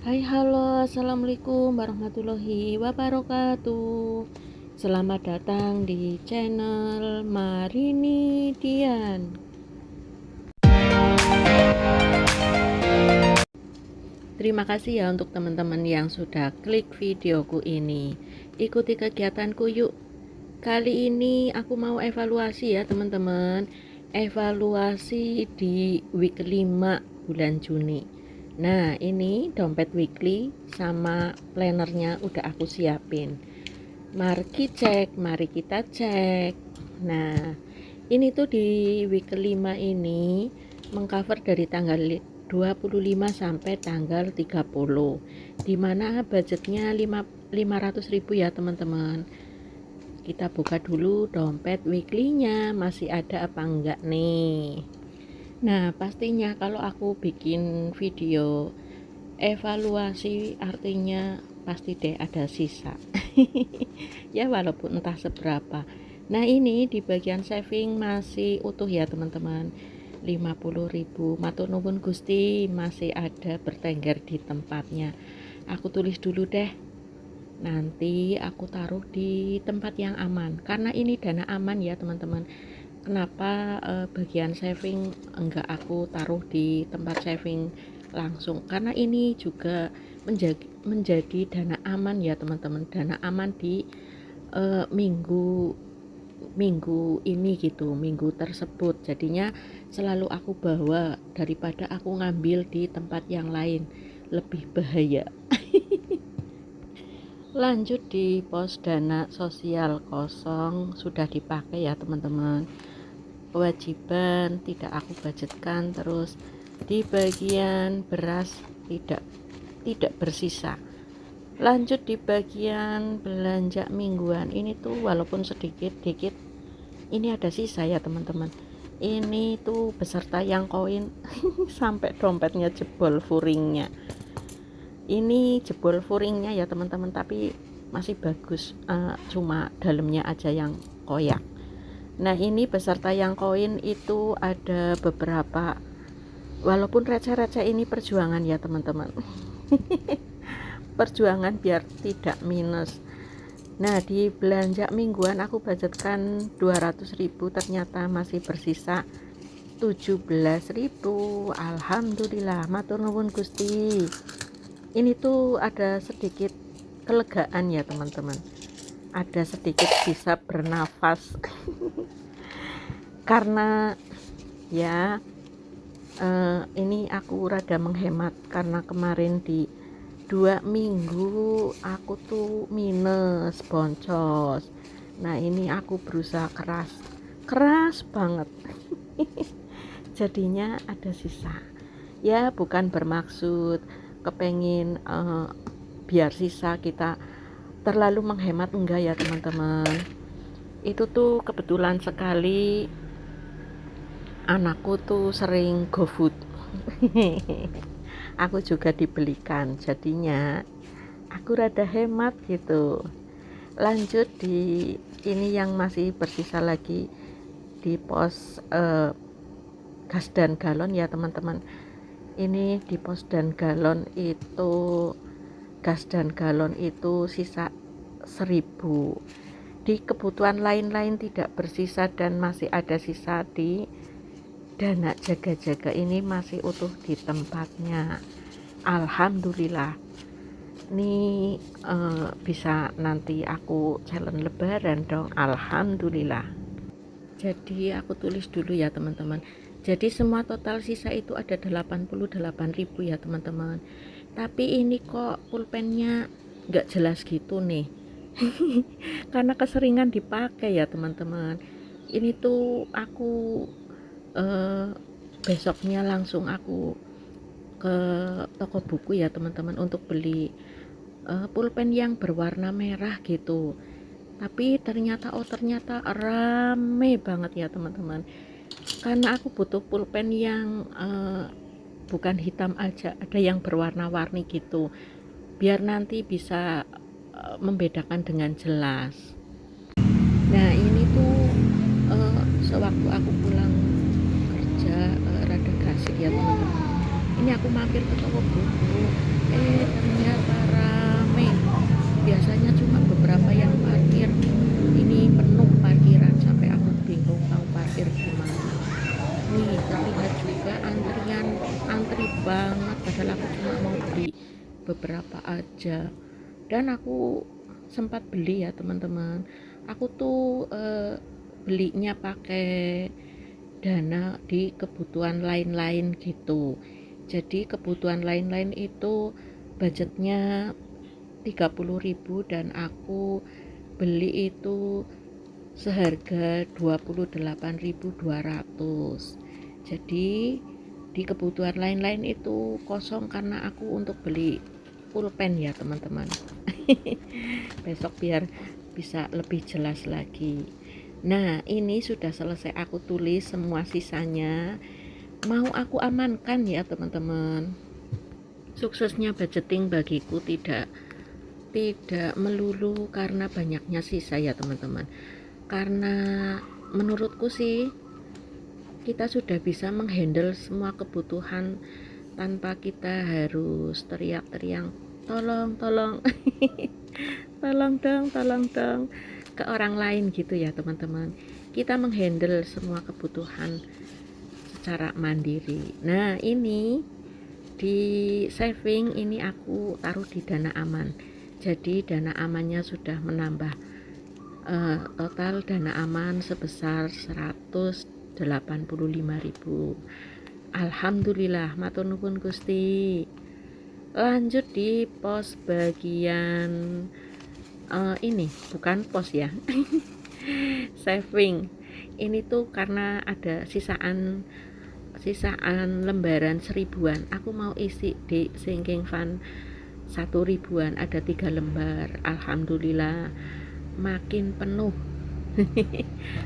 Hai halo, assalamualaikum warahmatullahi wabarakatuh. Selamat datang di channel Marini Dian. Terima kasih ya untuk teman-teman yang sudah klik videoku ini. Ikuti kegiatanku yuk. Kali ini aku mau evaluasi ya teman-teman. Evaluasi di week 5 bulan Juni. Nah, ini dompet weekly sama plannernya udah aku siapin. Mari kita cek. Nah, ini tuh di week kelima ini mengcover dari tanggal 25 sampai tanggal 30, dimana budgetnya 500.000 ya teman-teman. Kita buka dulu dompet weekly-nya, masih ada apa enggak nih. Nah, pastinya kalau aku bikin video evaluasi artinya pasti deh ada sisa. Ya walaupun entah seberapa. Nah, ini di bagian saving masih utuh ya teman-teman. 50.000 matur nuwun Gusti, masih ada bertengger di tempatnya. Aku tulis dulu deh, nanti aku taruh di tempat yang aman, karena ini dana aman ya teman-teman. Kenapa bagian saving enggak aku taruh di tempat saving langsung, karena ini juga menjadi dana aman ya teman-teman, dana aman di minggu ini gitu, minggu tersebut. Jadinya selalu aku bawa daripada aku ngambil di tempat yang lain, lebih bahaya. Lanjut di pos dana sosial kosong sudah dipakai ya teman-teman. Kewajiban tidak aku budgetkan. Terus di bagian beras tidak bersisa. Lanjut di bagian belanja mingguan, ini tuh walaupun sedikit ini ada sisa ya teman-teman. Ini tuh beserta yang koin sampai dompetnya jebol furingnya. Ini jebol furingnya ya teman-teman, tapi masih bagus, cuma dalamnya aja yang koyak. Nah, ini beserta yang koin itu ada beberapa, walaupun receh-receh, ini perjuangan ya teman-teman. Perjuangan biar tidak minus. Nah, di belanja mingguan aku budgetkan 200.000, ternyata masih bersisa 17.000. Alhamdulillah, matur nuwun Gusti. Ini tuh ada sedikit kelegaan ya teman-teman, ada sedikit bisa bernafas. Karena ya ini aku rada menghemat, karena kemarin di 2 minggu aku tuh minus boncos. Nah, ini aku berusaha keras banget. Jadinya ada sisa ya, bukan bermaksud kepengin biar sisa kita terlalu menghemat, enggak ya teman-teman. Itu tuh kebetulan sekali anakku tuh sering GoFood. Aku juga dibelikan, jadinya aku rada hemat gitu. Lanjut di ini yang masih bersisa lagi di pos gas dan galon ya teman-teman. Ini di pos dan galon itu, gas dan galon itu sisa 1.000. Di kebutuhan lain-lain tidak bersisa, dan masih ada sisa di dana jaga-jaga, ini masih utuh di tempatnya. Alhamdulillah. Ini bisa nanti aku challenge lebaran dong. Alhamdulillah. Jadi aku tulis dulu ya teman-teman. Jadi semua total sisa itu ada 88.000 ya teman-teman. Tapi ini kok pulpennya nggak jelas gitu nih. Karena keseringan dipakai ya teman-teman. Ini tuh aku besoknya langsung aku ke toko buku ya teman-teman untuk beli pulpen yang berwarna merah gitu. Tapi ternyata rame banget ya teman-teman, karena aku butuh pulpen yang bukan hitam aja, ada yang berwarna-warni gitu, biar nanti bisa membedakan dengan jelas. Nah, ini tuh sewaktu aku pulang kerja rada gasik ya teman-teman, ini aku mampir ke toko buku, padahal aku cuma mau beli beberapa aja. Dan aku sempat beli ya teman-teman, aku tuh belinya pakai dana di kebutuhan lain-lain gitu. Jadi kebutuhan lain-lain itu budgetnya 30.000 dan aku beli itu seharga 28.200. Jadi di kebutuhan lain-lain itu kosong karena aku untuk beli pulpen ya teman-teman. Besok biar bisa lebih jelas lagi. Nah, ini sudah selesai aku tulis semua sisanya. Mau aku amankan ya teman-teman. Suksesnya budgeting bagiku tidak melulu karena banyaknya sisa ya teman-teman. Karena menurutku sih kita sudah bisa menghandle semua kebutuhan tanpa kita harus teriak-teriak tolong tolong dong ke orang lain gitu ya teman-teman. Kita menghandle semua kebutuhan secara mandiri. Nah, ini di saving ini aku taruh di dana aman. Jadi dana amannya sudah menambah total dana aman sebesar 185.000. Alhamdulillah, matur nuwun Gusti. Lanjut di pos bagian ini bukan pos ya. Saving. Ini tuh karena ada sisaan lembaran 1000-an. Aku mau isi di sinking fund 1.000-an, ada 3 lembar. Alhamdulillah makin penuh.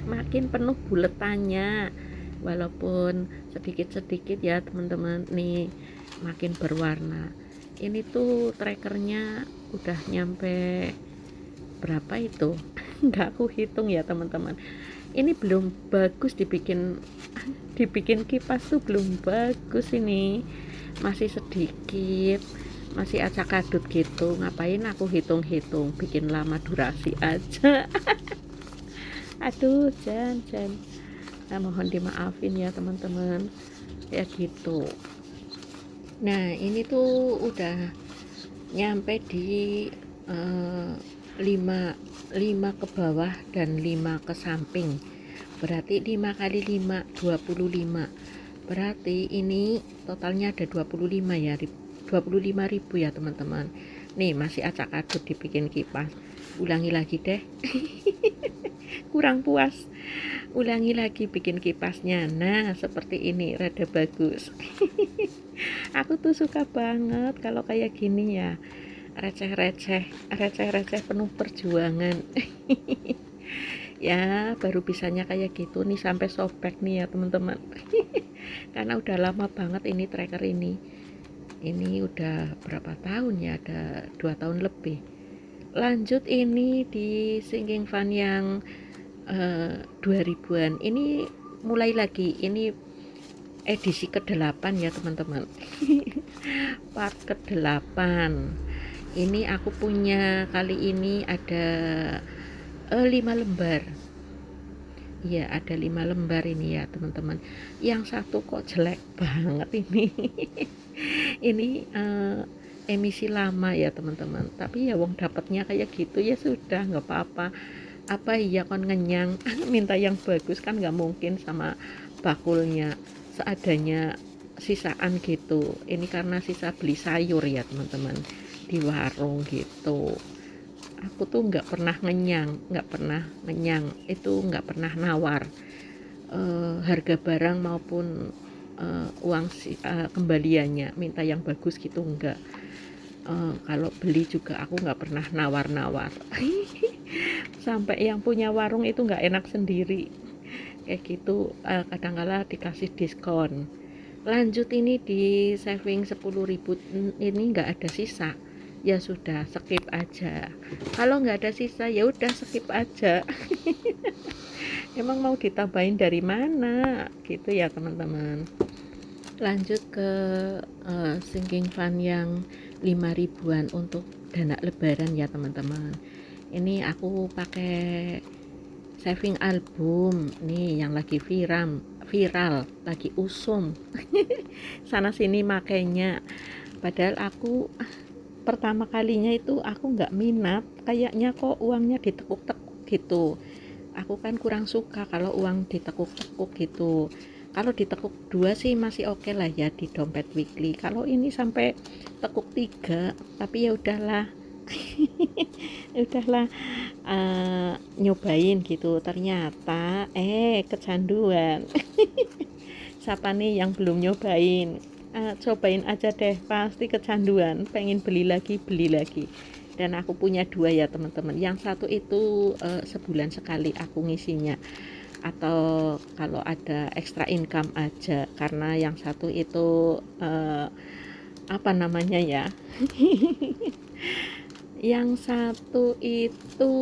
Makin penuh buletannya, walaupun sedikit-sedikit ya teman-teman. Nih makin berwarna. Ini tuh trackernya udah nyampe berapa itu? Nggak aku hitung ya teman-teman. Ini belum bagus dibikin kipas tuh belum bagus, ini masih sedikit, masih acak adut gitu. Ngapain aku hitung-hitung, bikin lama durasi aja. Aduh, Jan. Nah, mohon dimaafin ya teman-teman, ya gitu. Nah, ini tuh udah nyampe di 5 ke bawah dan 5 ke samping. Berarti 5 kali 5 25. Berarti ini totalnya ada 25 ya, 25.000 ya teman-teman. Nih masih acak adut dibikin kipas. Ulangi lagi deh. Kurang puas. Ulangi lagi bikin kipasnya. Nah, seperti ini rada bagus. Aku tuh suka banget kalau kayak gini ya. Receh-receh penuh perjuangan. Ya, baru bisanya kayak gitu nih, sampai sobek nih ya teman-teman. Karena udah lama banget ini tracker ini. Ini udah berapa tahun ya? Ada 2 tahun lebih. Lanjut ini di sinking fund yang 2000-an. Ini mulai lagi. Ini edisi ke-8 ya teman-teman. Part ke-8. Ini aku punya kali ini ada 5 lembar. Iya, ada 5 lembar ini ya teman-teman. Yang satu kok jelek banget ini. Ini emisi lama ya teman-teman. Tapi ya wong dapatnya kayak gitu, ya sudah, nggak apa-apa. Apa iya kon ngenyang minta yang bagus kan nggak mungkin, sama bakulnya seadanya sisaan gitu. Ini karena sisa beli sayur ya teman-teman di warung gitu. Aku tuh nggak pernah ngenyang, itu nggak pernah nawar harga barang maupun uang kembaliannya, minta yang bagus gitu enggak. Kalau beli juga aku nggak pernah nawar-nawar. Sampai yang punya warung itu nggak enak sendiri kayak gitu, kadang-kala dikasih diskon. Lanjut ini di saving 10.000, ini nggak ada sisa, ya sudah skip aja. Kalau nggak ada sisa ya udah skip aja. Emang mau ditambahin dari mana gitu ya teman-teman. Lanjut ke sinking fund yang 5.000-an untuk dana lebaran ya teman-teman. Ini aku pakai saving album nih yang lagi viral lagi usum. Sana sini makainya padahal aku pertama kalinya itu aku nggak minat, kayaknya kok uangnya ditekuk-tekuk gitu. Aku kan kurang suka kalau uang ditekuk-tekuk gitu. Kalau ditekuk 2 sih masih oke lah ya di dompet weekly. Kalau ini sampai tekuk 3, tapi ya udahlah. Udahlah, nyobain gitu. Ternyata kecanduan. Siapa nih yang belum nyobain? Cobain aja deh, pasti kecanduan, pengen beli lagi. Dan aku punya 2 ya teman-teman. Yang satu itu sebulan sekali aku ngisinya, atau kalau ada extra income aja, karena yang satu itu apa namanya ya, yang satu itu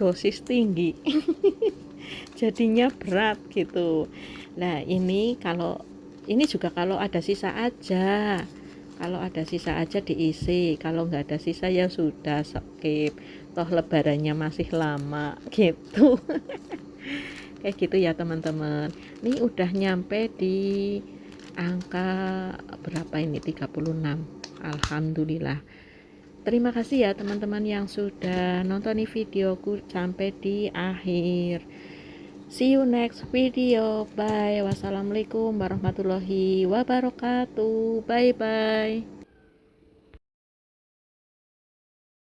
dosis tinggi. Jadinya berat gitu. Nah ini juga kalau ada sisa aja, diisi, kalau nggak ada sisa ya sudah skip, toh lebarannya masih lama gitu. Kayak gitu ya teman-teman. Ini udah nyampe di angka berapa ini, 36. Alhamdulillah. Terima kasih ya teman-teman yang sudah nonton videoku sampai di akhir. See you next video. Bye. Wassalamualaikum warahmatullahi wabarakatuh. Bye bye.